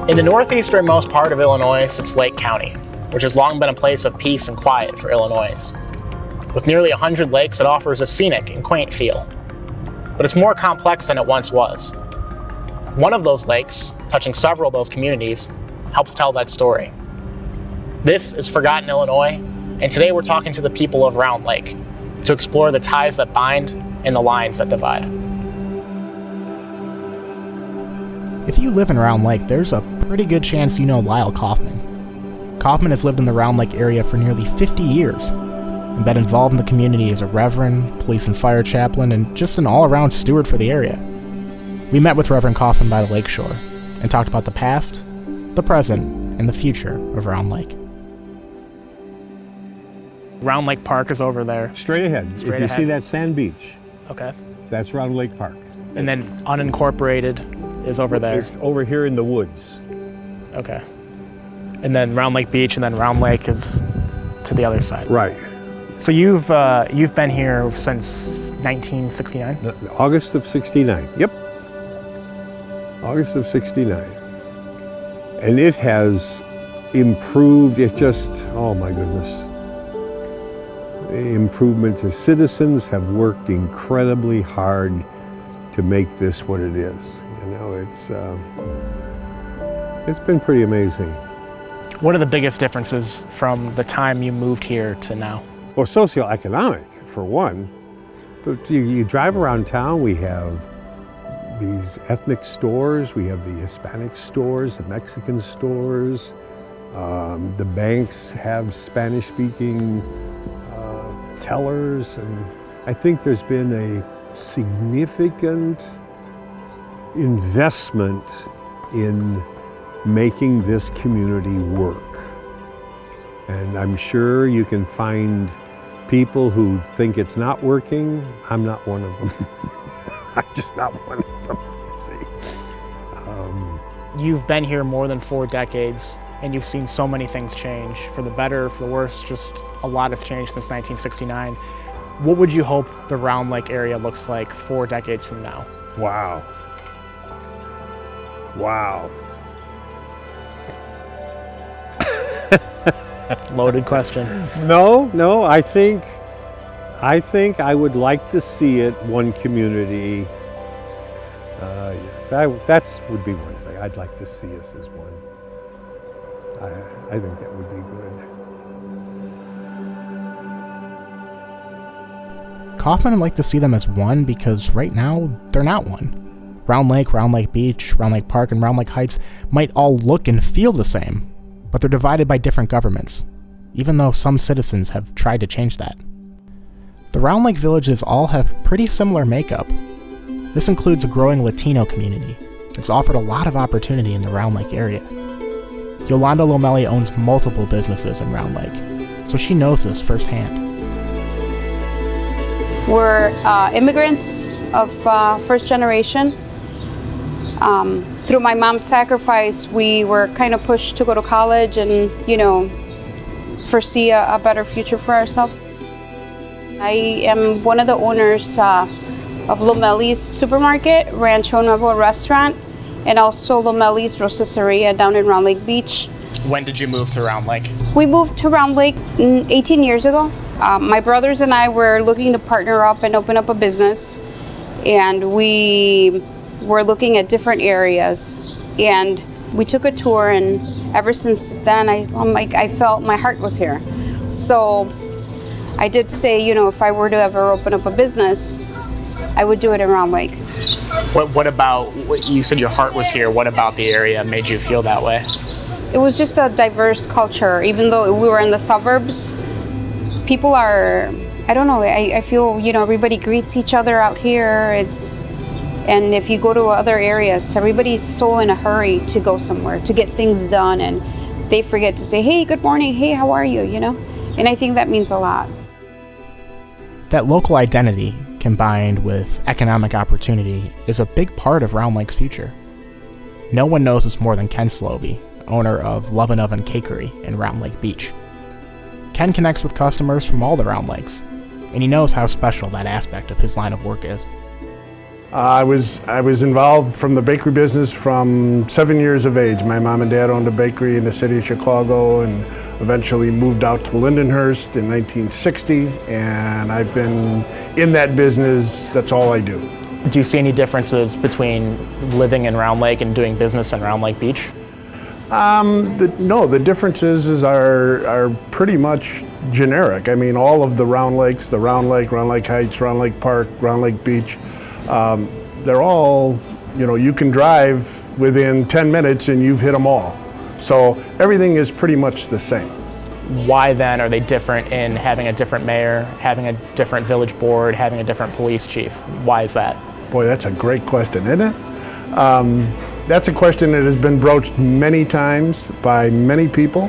In the northeasternmost part of Illinois sits Lake County, which has long been a place of peace and quiet for Illinois. With nearly 100 lakes, it offers a scenic and quaint feel. But it's more complex than it once was. One of those lakes, touching several of those communities, helps tell that story. This is Forgotten Illinois, and today we're talking to the people of Round Lake to explore the ties that bind and the lines that divide. If you live in Round Lake, there's a pretty good chance you know Lyle Kaufman. Kaufman has lived in the Round Lake area for nearly 50 years and been involved in the community as a reverend, police and fire chaplain, and just an all-around steward for the area. We met with Reverend Kaufman by the lakeshore and talked about the past, the present, and the future of Round Lake. Round Lake Park is over there. Straight ahead. If you see that sand beach, Okay. that's Round Lake Park. And then unincorporated is over there. It's over here in the woods. Okay. And then Round Lake Beach, and then Round Lake is to the other side. Right. So you've been here since 1969? August of 69. Yep. August of 69. And it has improved. It just, oh my goodness. The improvements. The citizens have worked incredibly hard to make this what it is. You know, it's been pretty amazing. What are the biggest differences from the time you moved here to now? Well, socioeconomic, for one. But you drive around town, we have these ethnic stores, we have the Hispanic stores, the Mexican stores. The banks have Spanish-speaking tellers. And I think there's been a significant investment in making this community work. And I'm sure you can find people who think it's not working. I'm not one of them. I'm just not one of them, you see. You've been here more than 4 decades, and you've seen so many things change, for the better, for the worse. Just a lot has changed since 1969. What would you hope the Round Lake area looks like 4 decades from now? Wow. Wow. Loaded question. No, I think I would like to see it one community. Yes, that would be one thing. I'd like to see us as one. I think that would be good. Kaufman would like to see them as one because right now, they're not one. Round Lake Beach, Round Lake Park, and Round Lake Heights might all look and feel the same, but they're divided by different governments, even though some citizens have tried to change that. The Round Lake villages all have pretty similar makeup. This includes a growing Latino community that's offered a lot of opportunity in the Round Lake area. Yolanda Lomelli owns multiple businesses in Round Lake, so she knows this firsthand. We're immigrants of first generation. Through my mom's sacrifice, we were kind of pushed to go to college and, foresee a better future for ourselves. I am one of the owners of Lomelli's Supermarket, Rancho Nuevo Restaurant, and also Lomelli's Rosaceria down in Round Lake Beach. When did you move to Round Lake? We moved to Round Lake 18 years ago. My brothers and I were looking to partner up and open up a business, and we were looking at different areas, and we took a tour, and ever since then I felt my heart was here. So I did say, if I were to ever open up a business, I would do it in Round Lake. What about, you said your heart was here, what about the area made you feel that way? It was just a diverse culture. Even though we were in the suburbs, people are, I don't know, I feel, everybody greets each other out here. And if you go to other areas, everybody's so in a hurry to go somewhere, to get things done, and they forget to say, hey, good morning, hey, how are you, And I think that means a lot. That local identity, combined with economic opportunity, is a big part of Round Lake's future. No one knows this more than Ken Slovey, owner of Love and Oven Cakery in Round Lake Beach. Ken connects with customers from all the Round Lakes, and he knows how special that aspect of his line of work is. I was involved from the bakery business from 7 years of age. My mom and dad owned a bakery in the city of Chicago and eventually moved out to Lindenhurst in 1960, and I've been in that business. That's all I do. Do you see any differences between living in Round Lake and doing business in Round Lake Beach? No, the differences are pretty much generic. I mean, all of the Round Lakes, the Round Lake Heights, Round Lake Park, Round Lake Beach, they're all, you can drive within 10 minutes and you've hit them all. So everything is pretty much the same. Why then are they different in having a different mayor, having a different village board, having a different police chief? Why is that? Boy, that's a great question, isn't it? That's a question that has been broached many times by many people.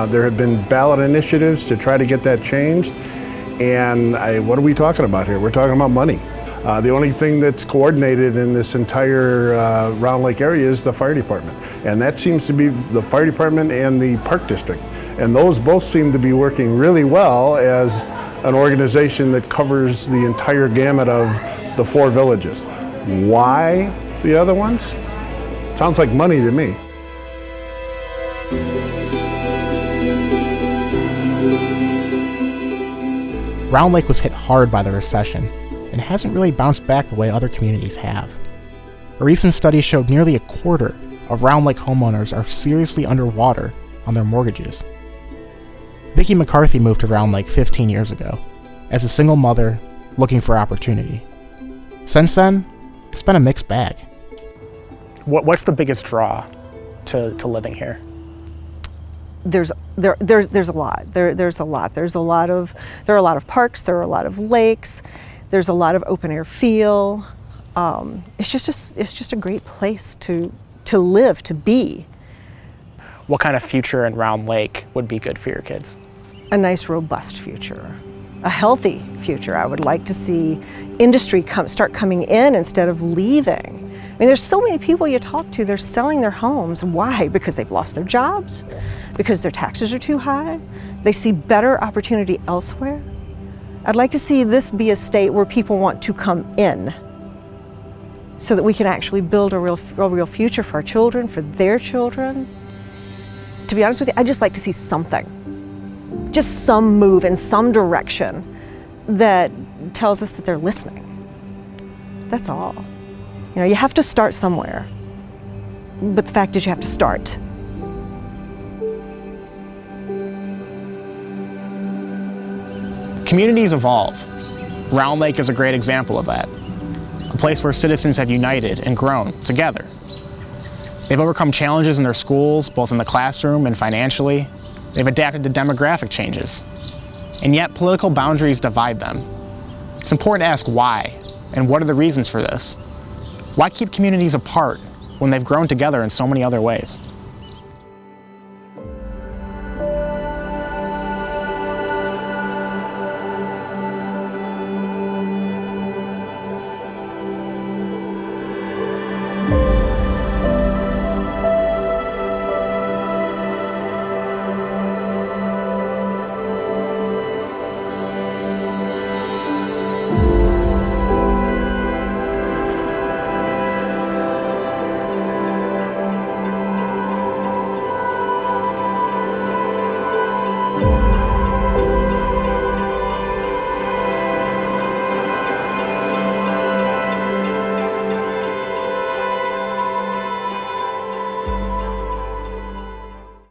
There have been ballot initiatives to try to get that changed. And what are we talking about here? We're talking about money. The only thing that's coordinated in this entire Round Lake area is the fire department. And that seems to be the fire department and the park district. And those both seem to be working really well as an organization that covers the entire gamut of the 4 villages. Why the other ones? Sounds like money to me. Round Lake was hit hard by the recession and hasn't really bounced back the way other communities have. A recent study showed nearly a quarter of Round Lake homeowners are seriously underwater on their mortgages. Vicki McCarthy moved to Round Lake 15 years ago as a single mother looking for opportunity. Since then, it's been a mixed bag. What's the biggest draw to living here? There's a lot. There are a lot of parks. There are a lot of lakes. There's a lot of open air feel. It's just a great place to live, to be. What kind of future in Round Lake would be good for your kids? A nice, robust future, a healthy future. I would like to see industry start coming in instead of leaving. I mean, there's so many people you talk to, they're selling their homes. Why? Because they've lost their jobs, because their taxes are too high. They see better opportunity elsewhere. I'd like to see this be a state where people want to come in so that we can actually build a real future for our children, for their children. To be honest with you, I'd just like to see something, just some move in some direction that tells us that they're listening. That's all. You have to start somewhere, but the fact is you have to start. Communities evolve. Round Lake is a great example of that. A place where citizens have united and grown together. They've overcome challenges in their schools, both in the classroom and financially. They've adapted to demographic changes. And yet political boundaries divide them. It's important to ask why, and what are the reasons for this? Why keep communities apart when they've grown together in so many other ways?